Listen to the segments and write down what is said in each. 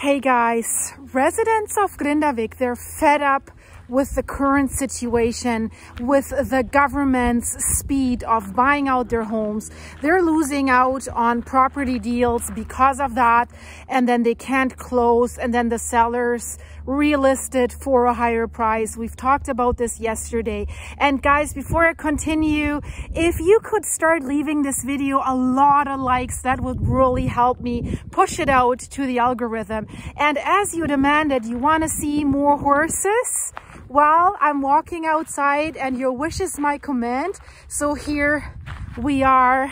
Hey guys, residents of Grindavik, they're fed up with the current situation, with the government's speed of buying out their homes. They're losing out on property deals because of that, and then they can't close, and then the sellers relist it for a higher price. We've talked about this yesterday. And guys, before I continue, if you could start leaving this video a lot of likes, that would really help me push it out to the algorithm. And as you demanded, you want to see more horses? Well, I'm walking outside and your wish is my command. So here we are.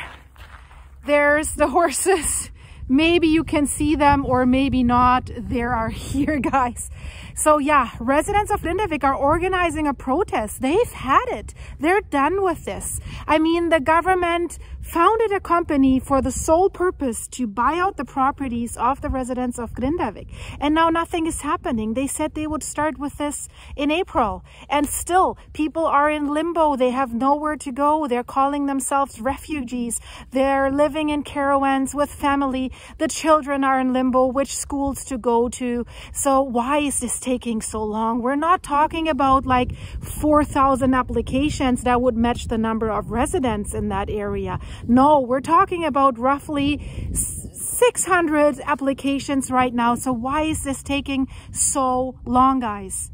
There's the horses. Maybe you can see them or maybe not. They are here, guys. So yeah, residents of Grindavik are organizing a protest. They've had it. They're done with this. I mean, the government founded a company for the sole purpose to buy out the properties of the residents of Grindavik. And now nothing is happening. They said they would start with this in April. And still, people are in limbo. They have nowhere to go. They're calling themselves refugees. They're living in caravans with family. The children are in limbo, which schools to go to. So why is this taking so long? We're not talking about like 4,000 applications that would match the number of residents in that area. No, we're talking about roughly 600 applications right now. So why is this taking so long, guys?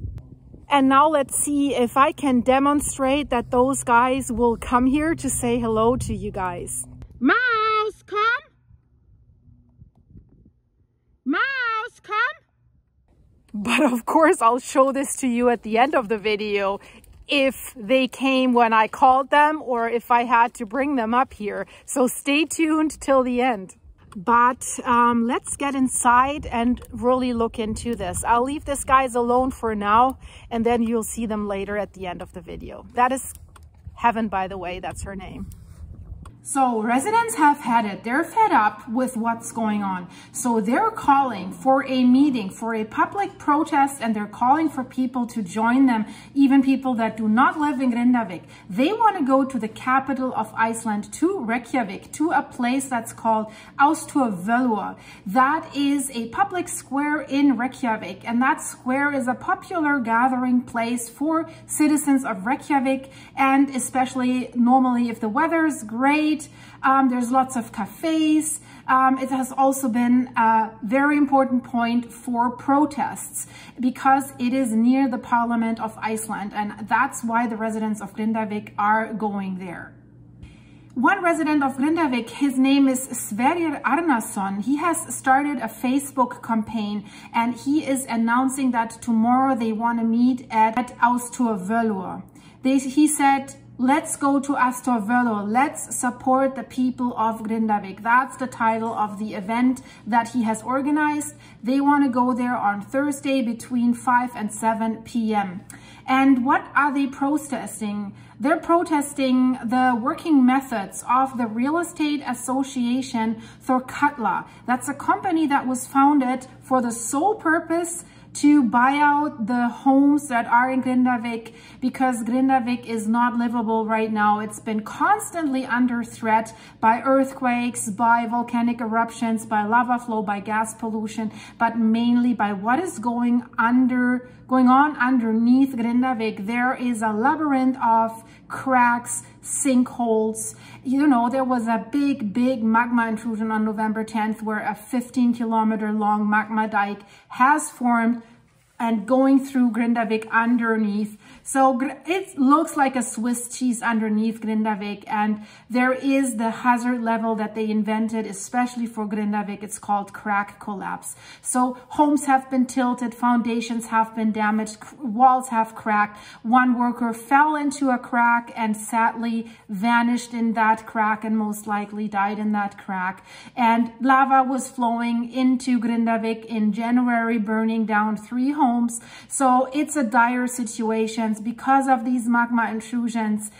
And now let's see if I can demonstrate that those guys will come here to say hello to you guys. Mouse, come. Mouse, come. But of course, I'll show this to you at the end of the video if they came when I called them or if I had to bring them up here. So stay tuned till the end. But let's get inside and really look into this. I'll leave these guys alone for now, and then you'll see them later at the end of the video. That is Heaven, by the way, that's her name. So residents have had it. They're fed up with what's going on. So they're calling for a meeting, for a public protest, and they're calling for people to join them, even people that do not live in Grindavik. They want to go to the capital of Iceland, to Reykjavik, to a place that's called Austurvöllur. That is a public square in Reykjavik, and that square is a popular gathering place for citizens of Reykjavik, and especially normally if the weather is great. There's lots of cafes. It has also been a very important point for protests because it is near the Parliament of Iceland, and that's why the residents of Grindavik are going there. One resident of Grindavik, his name is Sverrir Arnason. He has started a Facebook campaign, and he is announcing that tomorrow they want to meet at Austurvöllur. He said, "Let's go to Austurvöllur. Let's support the people of Grindavik." That's the title of the event that he has organized. They want to go there on Thursday between 5 and 7 p.m. And what are they protesting? They're protesting the working methods of the real estate association Thorkatla. That's a company that was founded for the sole purpose to buy out the homes that are in Grindavik because Grindavik is not livable right now. It's been constantly under threat by earthquakes, by volcanic eruptions, by lava flow, by gas pollution, but mainly by what is going on underneath Grindavik. There is a labyrinth of cracks, sinkholes. You know, there was a big magma intrusion on November 10th where a 15-kilometer long magma dike has formed and going through Grindavik underneath. So it looks like a Swiss cheese underneath Grindavik, and there is the hazard level that they invented, especially for Grindavik. It's called crack collapse. So homes have been tilted, foundations have been damaged, walls have cracked. One worker fell into a crack and sadly vanished in that crack and most likely died in that crack. And lava was flowing into Grindavik in January, burning down 3 homes. So it's a dire situation. Because of these magma intrusions,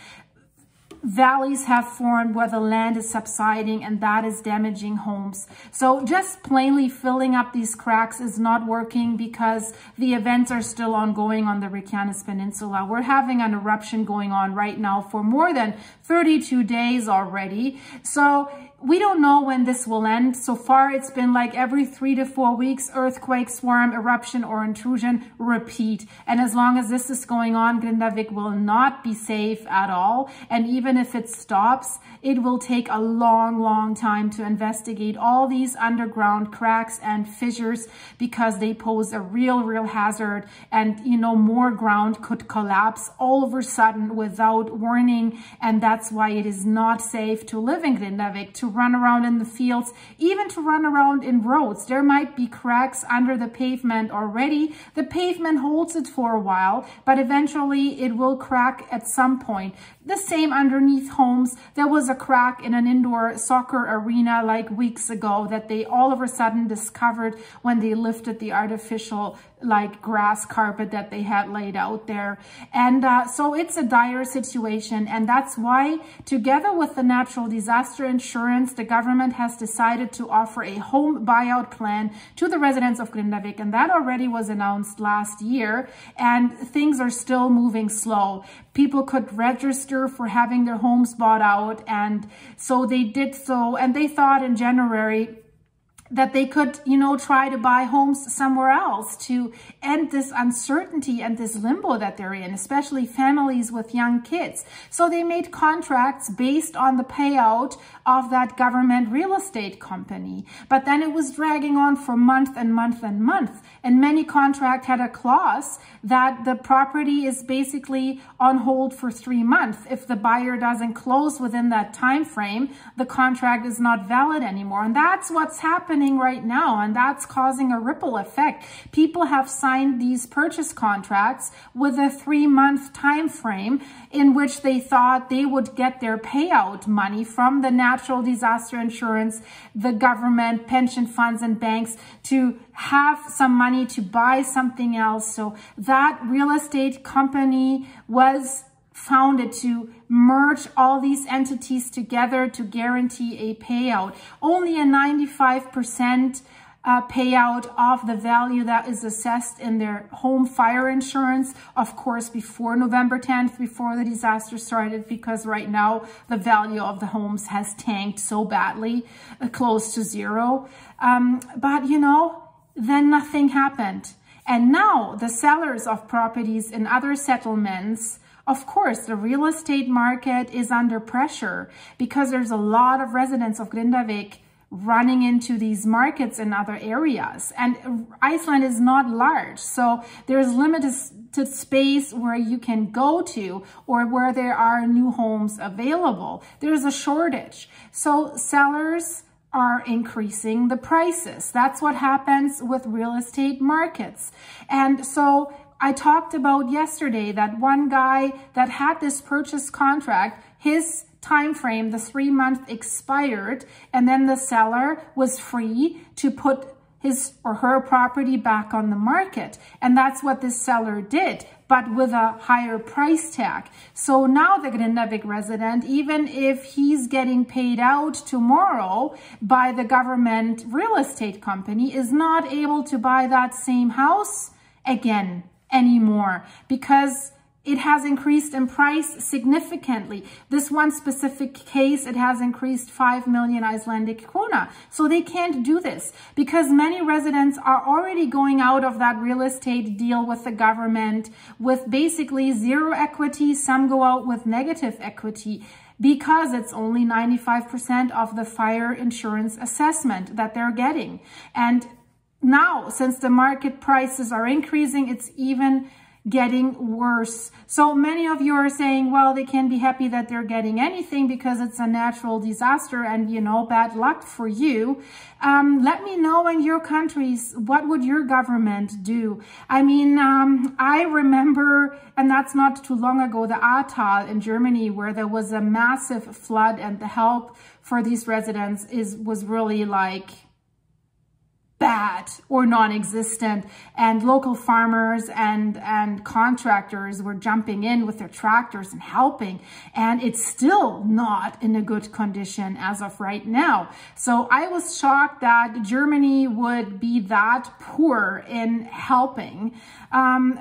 valleys have formed where the land is subsiding, and that is damaging homes. So just plainly filling up these cracks is not working because the events are still ongoing on the Reykjanes Peninsula. We're having an eruption going on right now for more than 32 days already. So we don't know when this will end. So far, it's been like every 3 to 4 weeks, earthquake, swarm, eruption, or intrusion, repeat. And as long as this is going on, Grindavik will not be safe at all. And even if it stops, it will take a long, long time to investigate all these underground cracks and fissures, because they pose a real hazard. And, you know, more ground could collapse all of a sudden without warning. And that's why it is not safe to live in Grindavik, to run around in the fields, even to run around in roads. There might be cracks under the pavement already. The pavement holds it for a while, but eventually it will crack at some point. The same underneath homes. There was a crack in an indoor soccer arena like weeks ago that they all of a sudden discovered when they lifted the artificial like grass carpet that they had laid out there. And so it's a dire situation. And that's why, together with the natural disaster insurance, the government has decided to offer a home buyout plan to the residents of Grindavik. And that already was announced last year. And things are still moving slow. People could register for having their homes bought out. And so they did so. And they thought in January that they could, you know, try to buy homes somewhere else to end this uncertainty and this limbo that they're in, especially families with young kids. So they made contracts based on the payout of that government real estate company. But then it was dragging on for month and month and month. And many contracts had a clause that the property is basically on hold for 3 months. If the buyer doesn't close within that time frame, the contract is not valid anymore. And that's what's happening right now, and that's causing a ripple effect. People have signed these purchase contracts with a 3-month time frame in which they thought they would get their payout money from the natural disaster insurance, the government, pension funds, and banks to have some money to buy something else. So that real estate company was founded to merge all these entities together to guarantee a payout. Only a 95% payout of the value that is assessed in their home fire insurance, of course, before November 10th, before the disaster started, because right now the value of the homes has tanked so badly, close to zero. But, you know, then nothing happened. And now the sellers of properties in other settlements, of course, the real estate market is under pressure because there's a lot of residents of Grindavik running into these markets in other areas. And Iceland is not large, so there's limited space where you can go to or where there are new homes available. There's a shortage. So sellers are increasing the prices. That's what happens with real estate markets. And so I talked about yesterday that one guy that had this purchase contract, his time frame, the 3-month expired, and then the seller was free to put his or her property back on the market. And that's what this seller did, but with a higher price tag. So now the Grindavik resident, even if he's getting paid out tomorrow by the government real estate company, is not able to buy that same house again anymore because it has increased in price significantly. This one specific case, it has increased 5 million Icelandic krona. So they can't do this because many residents are already going out of that real estate deal with the government with basically zero equity. Some go out with negative equity because it's only 95% of the fire insurance assessment that they're getting. And now, since the market prices are increasing, it's even getting worse. So many of you are saying, well, they can be happy that they're getting anything because it's a natural disaster and, you know, bad luck for you. Let me know in your countries, what would your government do? I mean, I remember, and that's not too long ago, the Ahrtal in Germany, where there was a massive flood and the help for these residents was really like bad or non-existent, and local farmers and contractors were jumping in with their tractors and helping, and it's still not in a good condition as of right now. So I was shocked that Germany would be that poor in helping,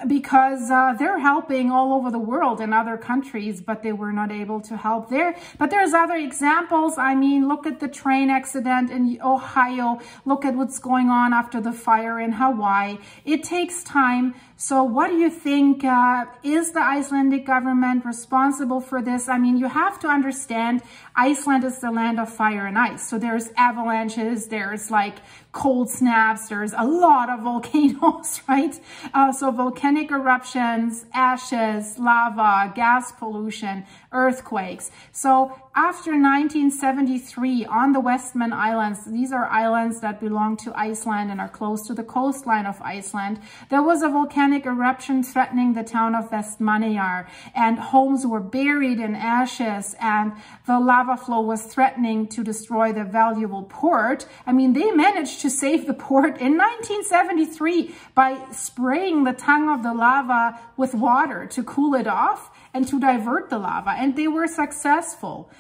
because they're helping all over the world in other countries, but they were not able to help there. But there's other examples. I mean, look at the train accident in Ohio. Look at what's going on after the fire in Hawaii. It takes time. So what do you think? Is the Icelandic government responsible for this? I mean, you have to understand, Iceland is the land of fire and ice. So there's avalanches, there's like cold snaps, there's a lot of volcanoes, right? So volcanic eruptions, ashes, lava, gas pollution, earthquakes. So after 1973 on the Westman Islands, these are islands that belong to Iceland and are close to the coastline of Iceland, there was a volcanic eruption threatening the town of Vestmannaeyjar, and homes were buried in ashes, and the lava flow was threatening to destroy the valuable port. I mean, they managed to save the port in 1973 by spraying the tongue of the lava with water to cool it off and to divert the lava, and they were successful.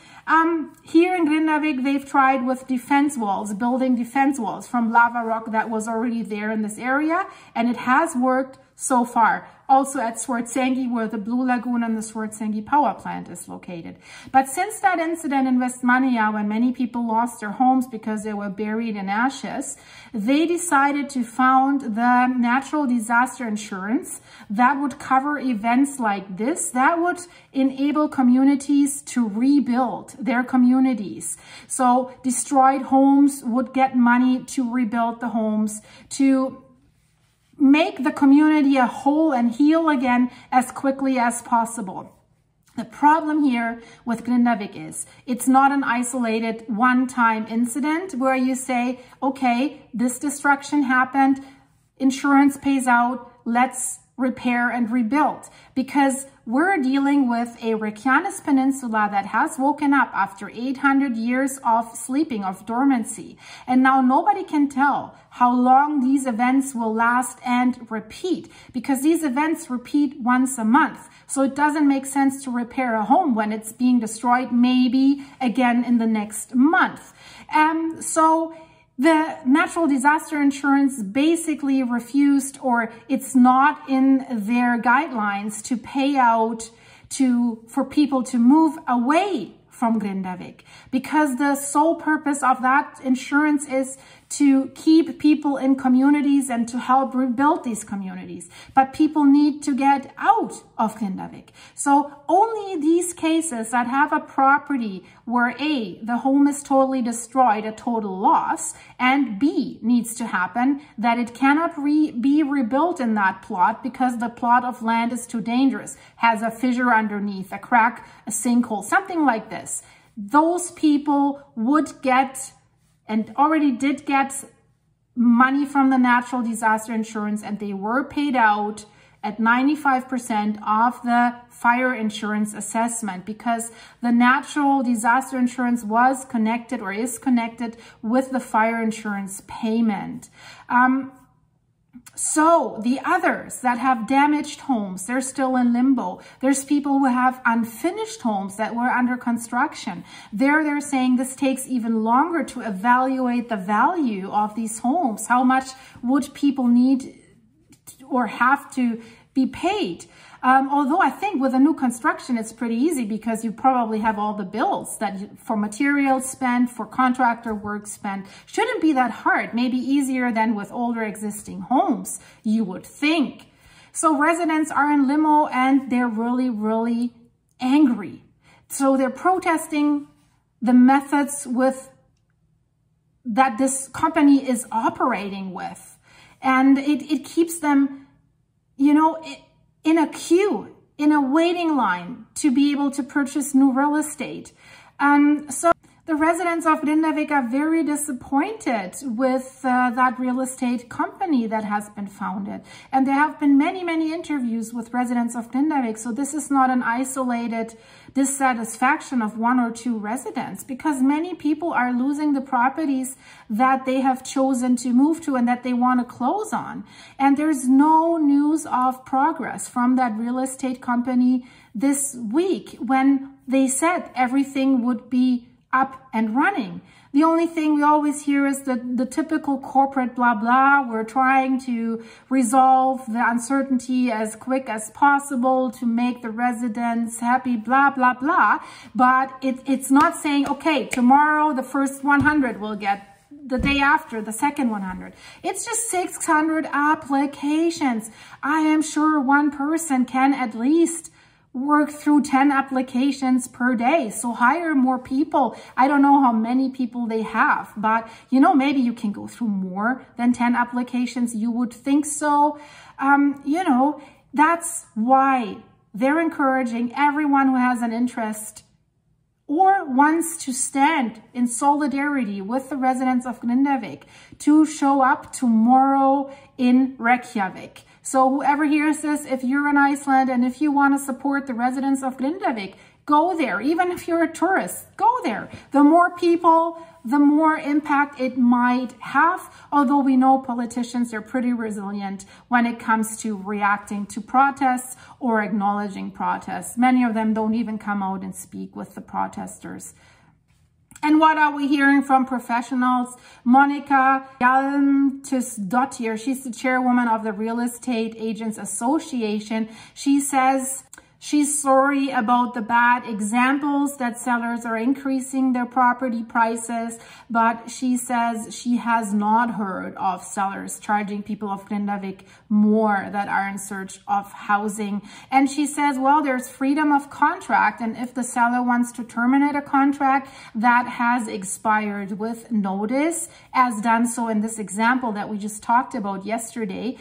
Here in Grindavik, they've tried with defense walls, building defense walls from lava rock that was already there in this area, and it has worked so far. Also at Swartsengi, where the Blue Lagoon and the Swartsengi power plant is located. But since that incident in Vestmannaeyjar, when many people lost their homes because they were buried in ashes, they decided to found the natural disaster insurance that would cover events like this, that would enable communities to rebuild their communities. So destroyed homes would get money to rebuild the homes, to make the community a whole and heal again as quickly as possible. The problem here with Grindavik is it's not an isolated one-time incident where you say, okay, this destruction happened, insurance pays out, let's repair and rebuild, because we're dealing with a Reykjavik peninsula that has woken up after 800 years of sleeping, of dormancy. And now nobody can tell how long these events will last and repeat, because these events repeat once a month. So it doesn't make sense to repair a home when it's being destroyed maybe again in the next month. So the natural disaster insurance basically refused, or it's not in their guidelines to pay out for people to move away from Grindavik, because the sole purpose of that insurance is to keep people in communities and to help rebuild these communities. But people need to get out of Grindavik. So only these cases that have a property where A, the home is totally destroyed, a total loss, and B, needs to happen, that it cannot be rebuilt in that plot because the plot of land is too dangerous, has a fissure underneath, a crack, a sinkhole, something like this. Those people would get, and already did get, money from the natural disaster insurance, and they were paid out at 95% of the fire insurance assessment, because the natural disaster insurance was connected or is connected with the fire insurance payment. So the others that have damaged homes, they're still in limbo. There's people who have unfinished homes that were under construction. They're saying this takes even longer to evaluate the value of these homes. How much would people need or have to be paid? Although I think with a new construction, it's pretty easy because you probably have all the bills that for materials spent, for contractor work spent. Shouldn't be that hard, maybe easier than with older existing homes, you would think. So residents are in limbo and they're really, really angry. So they're protesting the methods that this company is operating with. And it keeps them, you know, in a queue, in a waiting line to be able to purchase new real estate. So The residents of Grindavik are very disappointed with that real estate company that has been founded. And there have been many, many interviews with residents of Grindavik. So this is not an isolated dissatisfaction of one or two residents, because many people are losing the properties that they have chosen to move to and that they want to close on. And there's no news of progress from that real estate company this week when they said everything would be up and running. The only thing we always hear is the typical corporate blah, blah. We're trying to resolve the uncertainty as quick as possible to make the residents happy, blah, blah, blah. But it's not saying, okay, tomorrow the first 100 will get, the day after the second 100. It's just 600 applications. I am sure one person can at least work through 10 applications per day. So hire more people. I don't know how many people they have, but you know, maybe you can go through more than 10 applications. You would think so. You know, that's why they're encouraging everyone who has an interest or wants to stand in solidarity with the residents of Grindavik to show up tomorrow in Reykjavik. So whoever hears this, if you're in Iceland and if you want to support the residents of Grindavik, go there. Even if you're a tourist, go there. The more people, the more impact it might have, although we know politicians are pretty resilient when it comes to reacting to protests or acknowledging protests. Many of them don't even come out and speak with the protesters. And what are we hearing from professionals? Monica Hjalmtisdottir, she's the chairwoman of the Real Estate Agents Association. She says she's sorry about the bad examples that sellers are increasing their property prices, but she says she has not heard of sellers charging people of Grindavik more that are in search of housing. And she says, well, there's freedom of contract, and if the seller wants to terminate a contract that has expired with notice, as done so in this example that we just talked about yesterday,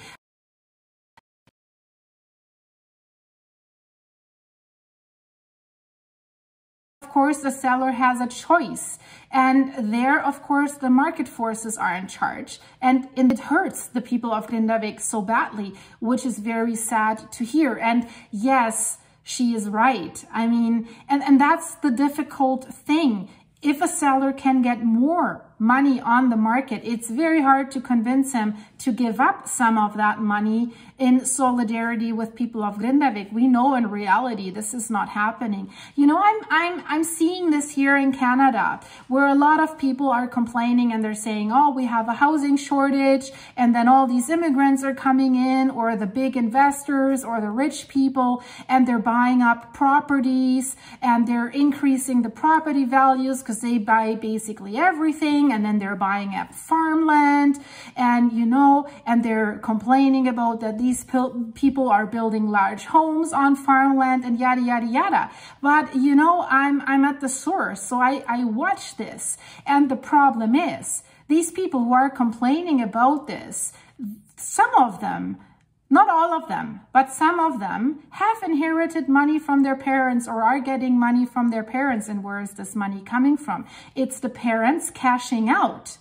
of course, the seller has a choice. And there, of course, the market forces are in charge. And it hurts the people of Grindavik so badly, which is very sad to hear. And yes, she is right. I mean, and that's the difficult thing. If a seller can get more money on the market, it's very hard to convince him to give up some of that money in solidarity with people of Grindavik. We know in reality this is not happening. You know, I'm seeing this here in Canada, where a lot of people are complaining and they're saying, oh, we have a housing shortage, and then all these immigrants are coming in, or the big investors or the rich people, and they're buying up properties and they're increasing the property values because they buy basically everything. And then they're buying up farmland, and you know, and they're complaining about that these people are building large homes on farmland and yada, yada, yada. But you know, I'm at the source, so I watch this. And the problem is, these people who are complaining about this, some of them, not all of them, but some of them have inherited money from their parents or are getting money from their parents. And where is this money coming from? It's the parents cashing out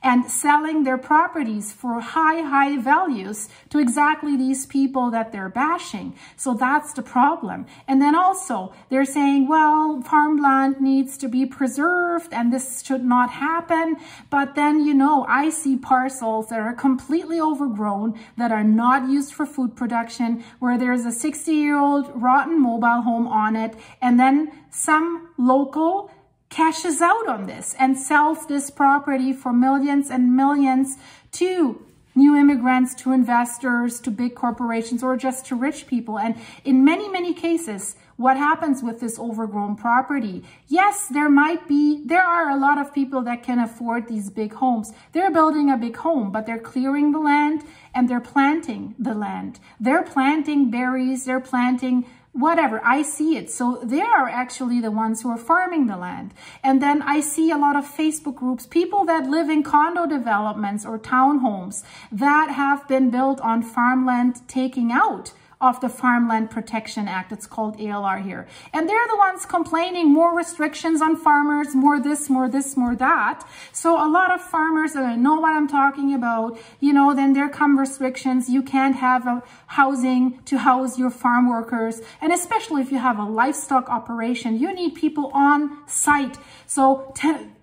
and selling their properties for high values to exactly these people that they're bashing. So that's the problem. And then also they're saying, well, farmland needs to be preserved and this should not happen. But then, you know, I see parcels that are completely overgrown, that are not used for food production, where there's a 60-year-old rotten mobile home on it. And then some local cashes out on this and sells this property for millions and millions to new immigrants, to investors, to big corporations, or just to rich people. And in many cases, what happens with this overgrown property? Yes, there are a lot of people that can afford these big homes. They're building a big home, but they're clearing the land and they're planting the land. They're planting berries, they're planting whatever. I see it. So they are actually the ones who are farming the land. And then I see a lot of Facebook groups, people that live in condo developments or townhomes that have been built on farmland, taking out of the Farmland Protection Act. It's called ALR here. And they're the ones complaining more restrictions on farmers, more this, more this, more that. So a lot of farmers know what I'm talking about. You know, then there come restrictions. You can't have a housing to house your farm workers. And especially if you have a livestock operation, you need people on site. So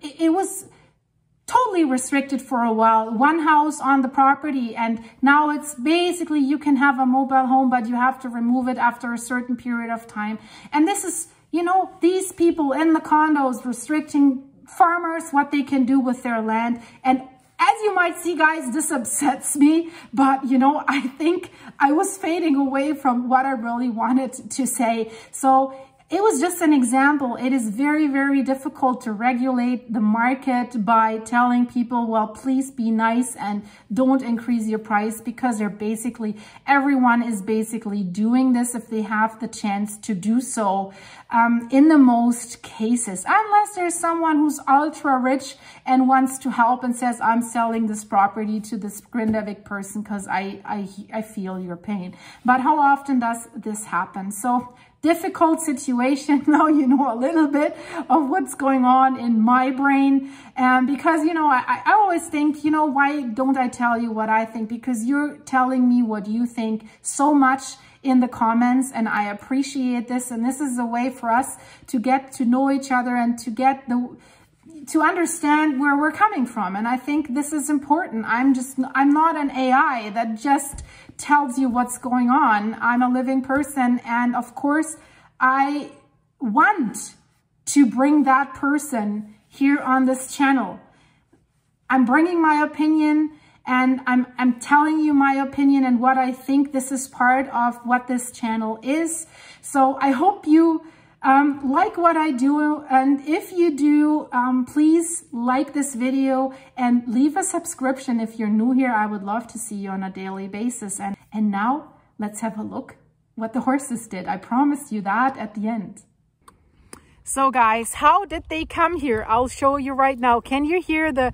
it was totally restricted for a while. One house on the property, and now it's basically you can have a mobile home, but you have to remove it after a certain period of time. And this is, you know, these people in the condos restricting farmers, what they can do with their land. And as you might see, guys, this upsets me, but you know, I think I was fading away from what I really wanted to say. So it was just an example. It is very, very difficult to regulate the market by telling people, well, please be nice and don't increase your price, because they're basically, everyone is basically doing this if they have the chance to do so, in the most cases, unless there's someone who's ultra rich and wants to help and says, I'm selling this property to this Grindavik person because I feel your pain. But how often does this happen? So difficult situation. Now you know a little bit of what's going on in my brain. Because, you know, I always think, you know, why don't I tell you what I think? Because you're telling me what you think so much in the comments, and I appreciate this. And this is a way for us to get to know each other and to get to understand where we're coming from. And I think this is important. I'm not an AI that just tells you what's going on. I'm a living person. And of course, I want to bring that person here on this channel. I'm bringing my opinion, and I'm telling you my opinion and what I think. This is part of what this channel is. So I hope you like what I do, and if you do, please like this video and leave a subscription if you're new here. I would love to see you on a daily basis. And now let's have a look what the horses did. I promised you that at the end. So guys, how did they come here? I'll show you right now. Can you hear the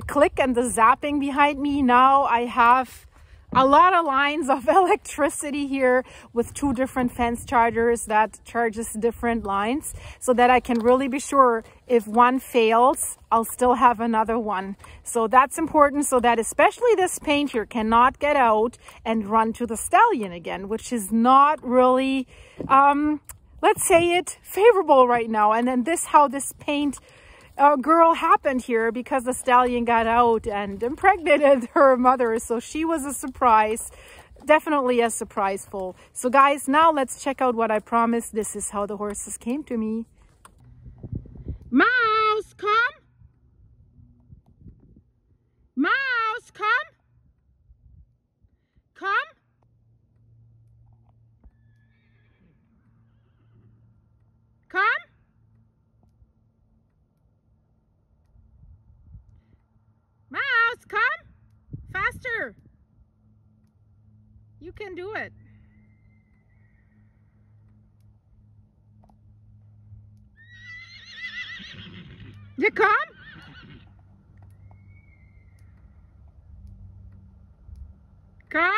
click and the zapping behind me? Now I have a lot of lines of electricity here with two different fence chargers that charges different lines, so that I can really be sure if one fails, I'll still have another one. So that's important, so that especially this paint here cannot get out and run to the stallion again, which is not really, let's say it, favorable right now. And then how this paint girl happened here, because the stallion got out and impregnated her mother. So she was a surprise, definitely a surpriseful. So guys, now let's check out what I promised. This is how the horses came to me. Mouse, come. Mouse, come. Come. Come. Mouse, come! Faster! You can do it. You come? Come?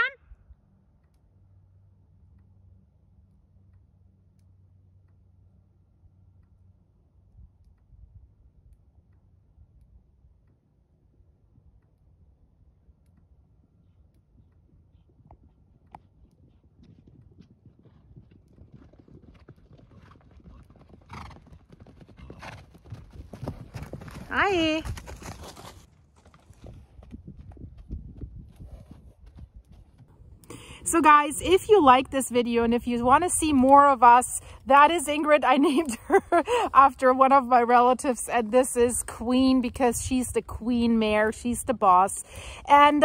Hi. So guys, if you like this video and if you want to see more of us, that is Ingrid. I named her after one of my relatives, and this is Queen because she's the queen mare. She's the boss. And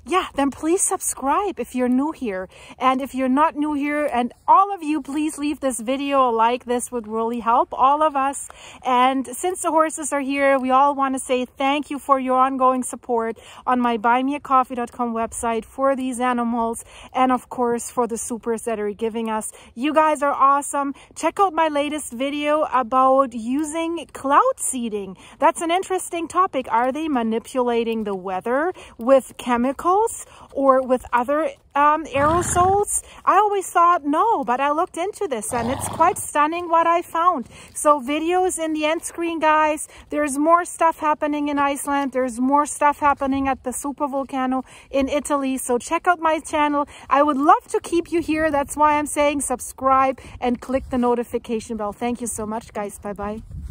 yeah, then please subscribe if you're new here. And if you're not new here, and all of you, please leave this video a like. This would really help all of us. And since the horses are here, we all want to say thank you for your ongoing support on my buymeacoffee.com website for these animals, and of course for the supers that are giving us. You guys are awesome. Check out my latest video about using cloud seeding. That's an interesting topic. Are they manipulating the weather with chemicals? chemicals or with other aerosols? I always thought no, but I looked into this and it's quite stunning what I found. So videos in the end screen, guys. There's more stuff happening in Iceland. There's more stuff happening at the super volcano in Italy. So check out my channel. I would love to keep you here. That's why I'm saying subscribe and click the notification bell. Thank you so much, guys. Bye-bye.